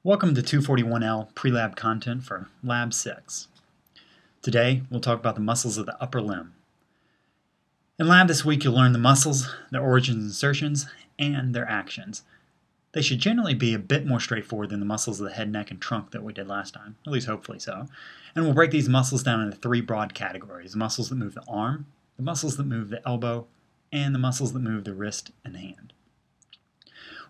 Welcome to 241L pre-lab content for Lab 6. Today we'll talk about the muscles of the upper limb. In lab this week you'll learn the muscles, their origins and insertions, and their actions. They should generally be a bit more straightforward than the muscles of the head, neck, and trunk that we did last time, at least hopefully so. And we'll break these muscles down into three broad categories: the muscles that move the arm, the muscles that move the elbow, and the muscles that move the wrist and hand.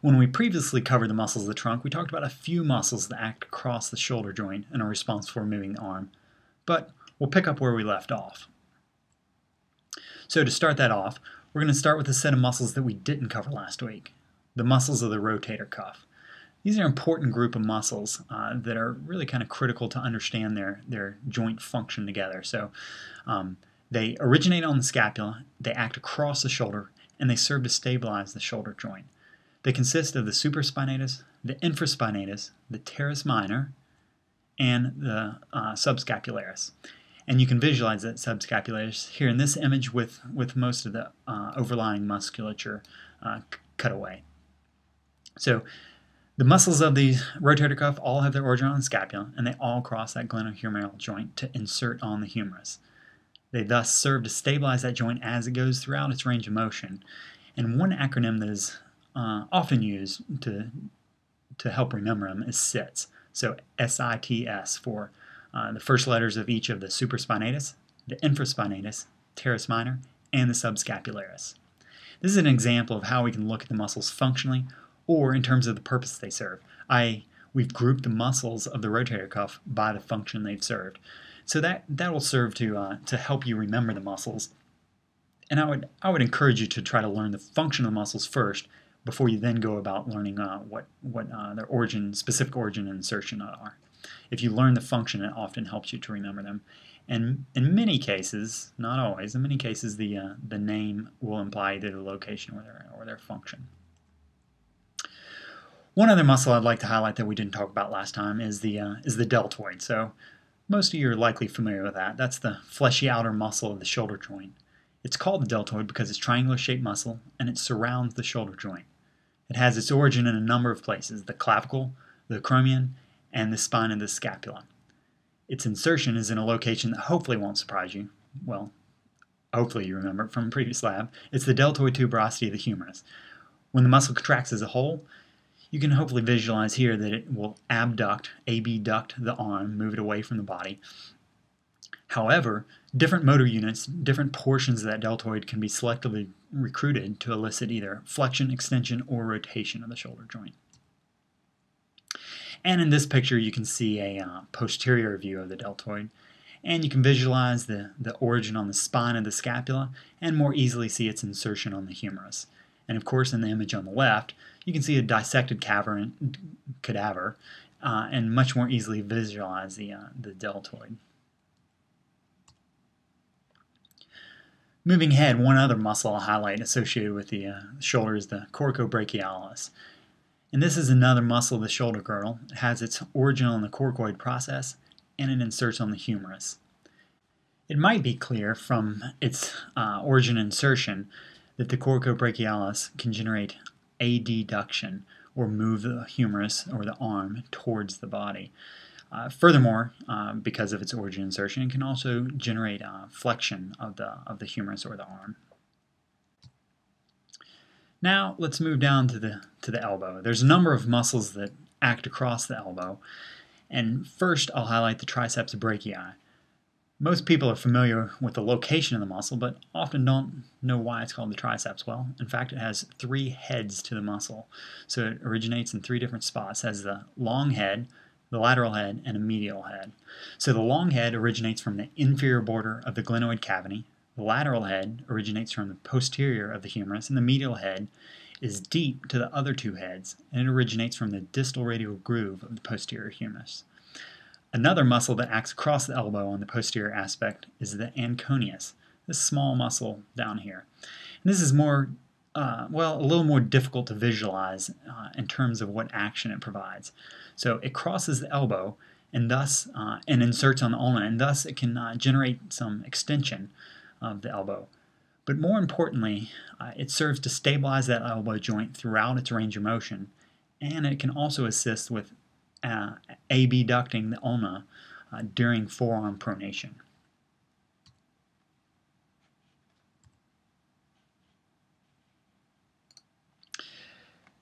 When we previously covered the muscles of the trunk, we talked about a few muscles that act across the shoulder joint and are responsible for moving the arm, but we'll pick up where we left off. So to start that off, we're going to start with a set of muscles that we didn't cover last week, the muscles of the rotator cuff. These are an important group of muscles that are really kind of critical to understand their joint function together. So they originate on the scapula, they act across the shoulder, and they serve to stabilize the shoulder joint. They consist of the supraspinatus, the infraspinatus, the teres minor, and the subscapularis. And you can visualize that subscapularis here in this image with most of the overlying musculature cut away. So the muscles of the rotator cuff all have their origin on the scapula, and they all cross that glenohumeral joint to insert on the humerus. They thus serve to stabilize that joint as it goes throughout its range of motion. And one acronym that is often used to help remember them is SITS. So SITS for the first letters of each of the supraspinatus, the infraspinatus, teres minor, and the subscapularis. This is an example of how we can look at the muscles functionally or in terms of the purpose they serve. We've grouped the muscles of the rotator cuff by the function they've served. So that will serve to help you remember the muscles. And I would encourage you to try to learn the function of the muscles first before you then go about learning what their origin, specific origin and insertion are. If you learn the function, it often helps you to remember them. And in many cases, not always, in many cases the name will imply either the location or their function. One other muscle I'd like to highlight that we didn't talk about last time is the deltoid. So most of you are likely familiar with that. That's the fleshy outer muscle of the shoulder joint. It's called the deltoid because it's a triangular-shaped muscle and it surrounds the shoulder joint. It has its origin in a number of places: the clavicle, the acromion, and the spine of the scapula. Its insertion is in a location that hopefully won't surprise you. Well, hopefully you remember it from a previous lab. It's the deltoid tuberosity of the humerus. When the muscle contracts as a whole, you can hopefully visualize here that it will abduct the arm, move it away from the body. However, different motor units, different portions of that deltoid can be selectively recruited to elicit either flexion, extension, or rotation of the shoulder joint. And in this picture you can see a posterior view of the deltoid, and you can visualize the origin on the spine of the scapula and more easily see its insertion on the humerus. And of course in the image on the left you can see a dissected cadaver and much more easily visualize the deltoid. Moving ahead, one other muscle I'll highlight associated with the shoulder is the coracobrachialis. And this is another muscle of the shoulder girdle. It has its origin on the coracoid process and it inserts on the humerus. It might be clear from its origin and insertion that the coracobrachialis can generate adduction or move the humerus or the arm towards the body. Furthermore, because of its origin insertion, it can also generate flexion of the humerus or the arm. Now let's move down to the elbow. There's a number of muscles that act across the elbow, and first I'll highlight the triceps brachii. Most people are familiar with the location of the muscle, but often don't know why it's called the triceps. Well, in fact, it has three heads to the muscle, so it originates in three different spots. It has the long head, the lateral head, and a medial head. So the long head originates from the inferior border of the glenoid cavity, the lateral head originates from the posterior of the humerus, and the medial head is deep to the other two heads, and it originates from the distal radial groove of the posterior humerus. Another muscle that acts across the elbow on the posterior aspect is the anconeus, this small muscle down here. And this is a little more difficult to visualize in terms of what action it provides. So it crosses the elbow and thus and inserts on the ulna, and thus it can generate some extension of the elbow. But more importantly, it serves to stabilize that elbow joint throughout its range of motion, and it can also assist with abducting the ulna during forearm pronation.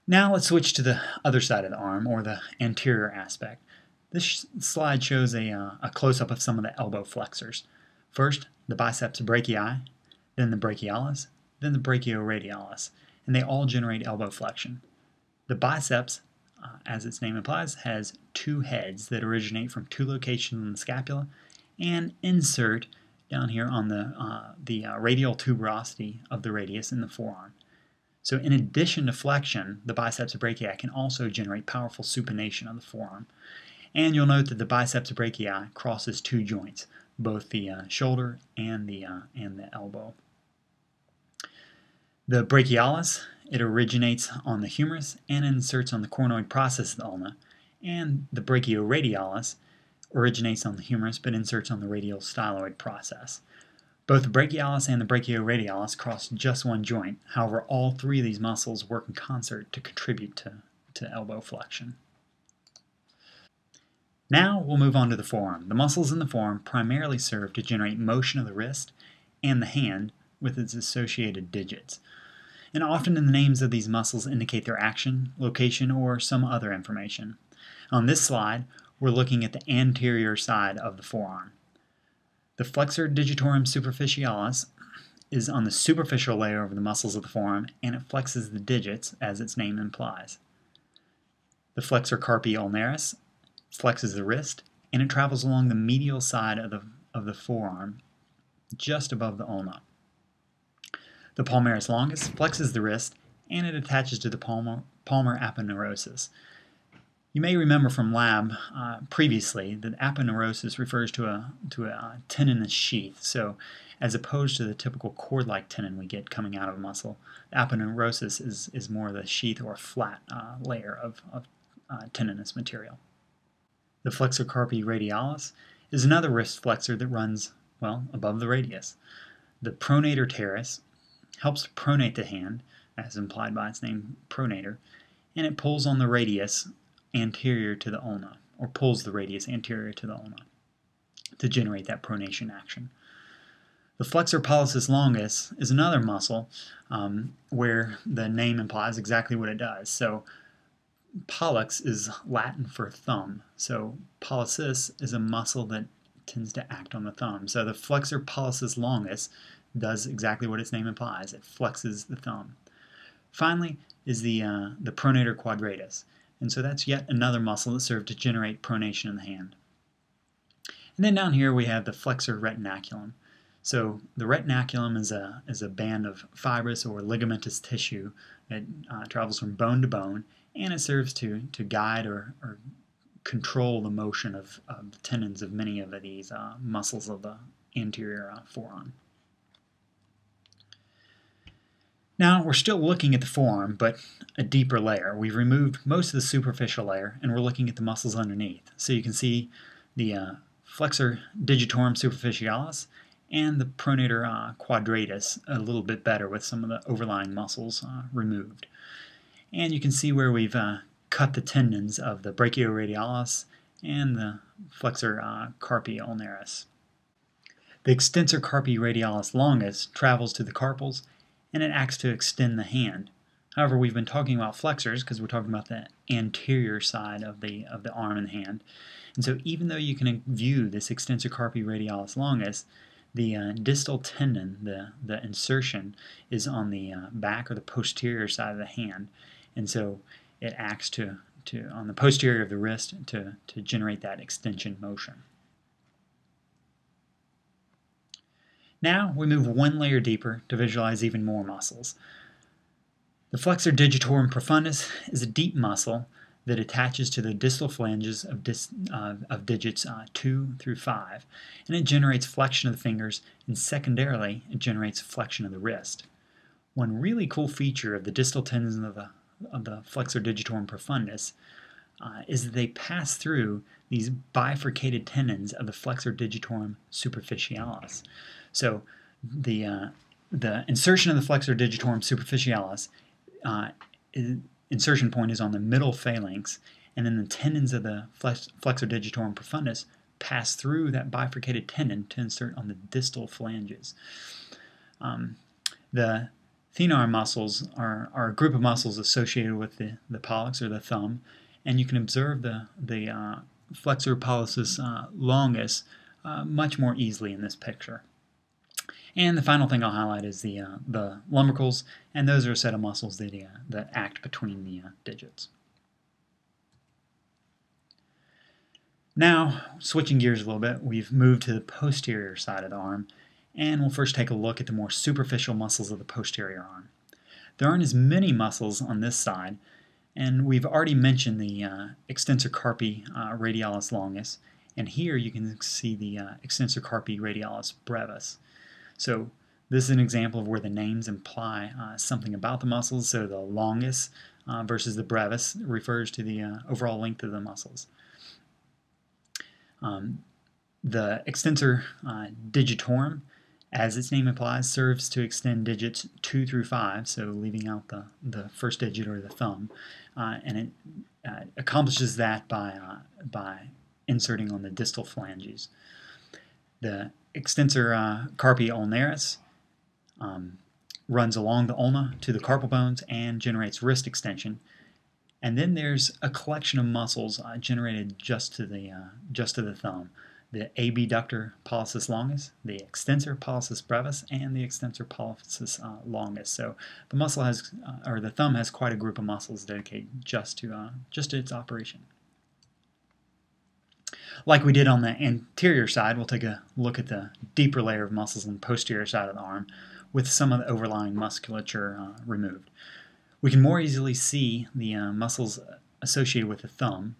Now let's switch to the other side of the arm, or the anterior aspect. This slide shows a close-up of some of the elbow flexors. First, the biceps brachii, then the brachialis, then the brachioradialis, and they all generate elbow flexion. The biceps, as its name implies, has two heads that originate from two locations in the scapula and insert down here on the radial tuberosity of the radius in the forearm. So in addition to flexion, the biceps brachii can also generate powerful supination of the forearm. And you'll note that the biceps brachii crosses two joints, both the shoulder and the elbow. The brachialis, it originates on the humerus and inserts on the coronoid process of the ulna, and the brachioradialis originates on the humerus but inserts on the radial styloid process. Both the brachialis and the brachioradialis cross just one joint. However, all three of these muscles work in concert to contribute to elbow flexion. Now we'll move on to the forearm. The muscles in the forearm primarily serve to generate motion of the wrist and the hand with its associated digits. And often the names of these muscles indicate their action, location, or some other information. On this slide, we're looking at the anterior side of the forearm. The flexor digitorum superficialis is on the superficial layer of the muscles of the forearm, and it flexes the digits, as its name implies. The flexor carpi ulnaris flexes the wrist, and it travels along the medial side of the forearm, just above the ulna. The palmaris longus flexes the wrist, and it attaches to the palmar aponeurosis. You may remember from lab previously that aponeurosis refers to a tendinous sheath. So, as opposed to the typical cord-like tendon we get coming out of a muscle, aponeurosis is more the sheath or flat layer of tendinous material. The flexor carpi radialis is another wrist flexor that runs, well, above the radius. The pronator teres helps to pronate the hand, as implied by its name, pronator, and it pulls on the radius anterior to the ulna, or pulls the radius anterior to the ulna to generate that pronation action. The flexor pollicis longus is another muscle where the name implies exactly what it does. So pollex is Latin for thumb, so pollicis is a muscle that tends to act on the thumb. So the flexor pollicis longus does exactly what its name implies. It flexes the thumb. Finally is the pronator quadratus, and so that's yet another muscle that serves to generate pronation in the hand. And then down here we have the flexor retinaculum. So the retinaculum is a band of fibrous or ligamentous tissue that travels from bone to bone, and it serves to guide or control the motion of the tendons of many of these muscles of the anterior forearm. Now we're still looking at the forearm, but a deeper layer. We've removed most of the superficial layer, and we're looking at the muscles underneath. So you can see the flexor digitorum superficialis and the pronator quadratus a little bit better with some of the overlying muscles removed. And you can see where we've cut the tendons of the brachioradialis and the flexor carpi ulnaris. The extensor carpi radialis longus travels to the carpals, and it acts to extend the hand. However, we've been talking about flexors because we're talking about the anterior side of the arm and hand. And so even though you can view this extensor carpi radialis longus, the distal tendon, the insertion, is on the back or the posterior side of the hand. And so it acts on the posterior of the wrist to generate that extension motion. Now we move one layer deeper to visualize even more muscles. The flexor digitorum profundus is a deep muscle that attaches to the distal flanges of digits 2 through 5, and it generates flexion of the fingers, and secondarily it generates flexion of the wrist. One really cool feature of the distal tendons of the flexor digitorum profundus is that they pass through these bifurcated tendons of the flexor digitorum superficialis. So the insertion of the flexor digitorum superficialis, insertion point is on the middle phalanx, and then the tendons of the flexor digitorum profundus pass through that bifurcated tendon to insert on the distal phalanges. The thenar muscles are a group of muscles associated with the pollex or the thumb, and you can observe the flexor pollicis longus much more easily in this picture. And the final thing I'll highlight is the lumbricals, and those are a set of muscles that act between the digits. Now, switching gears a little bit, we've moved to the posterior side of the arm, and we'll first take a look at the more superficial muscles of the posterior arm. There aren't as many muscles on this side, and we've already mentioned the extensor carpi radialis longus, and here you can see the extensor carpi radialis brevis. So this is an example of where the names imply something about the muscles. So the longus versus the brevis refers to the overall length of the muscles. The extensor digitorum, as its name implies, serves to extend digits 2 through 5, so leaving out the first digit or the thumb, and it accomplishes that by inserting on the distal phalanges. The extensor carpi ulnaris runs along the ulna to the carpal bones and generates wrist extension. And then there's a collection of muscles generated just to the thumb: the abductor pollicis longus, the extensor pollicis brevis, and the extensor pollicis longus. So the muscle has, or the thumb has, quite a group of muscles dedicated just to its operation. Like we did on the anterior side, we'll take a look at the deeper layer of muscles on the posterior side of the arm with some of the overlying musculature removed. We can more easily see the muscles associated with the thumb,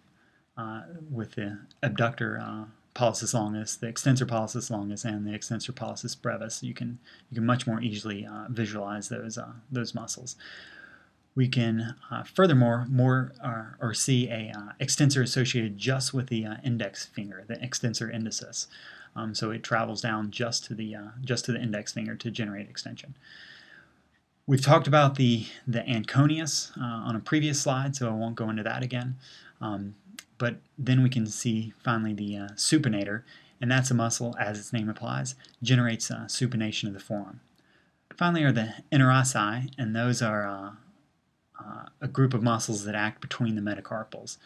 with the abductor pollicis longus, the extensor pollicis longus, and the extensor pollicis brevis. You can much more easily visualize those muscles. We can furthermore see a extensor associated just with the index finger, the extensor indicis. So it travels down just to the index finger to generate extension. We've talked about the anconeus on a previous slide, so I won't go into that again. But then we can see finally the supinator, and that's a muscle, as its name implies, generates supination of the forearm. Finally are the interossi, and those are a group of muscles that act between the metacarpals.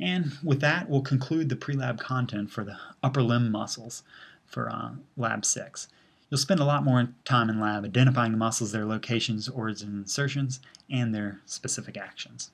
And with that, we'll conclude the pre-lab content for the upper limb muscles for Lab 6. You'll spend a lot more time in lab identifying the muscles, their locations, origins, insertions, and their specific actions.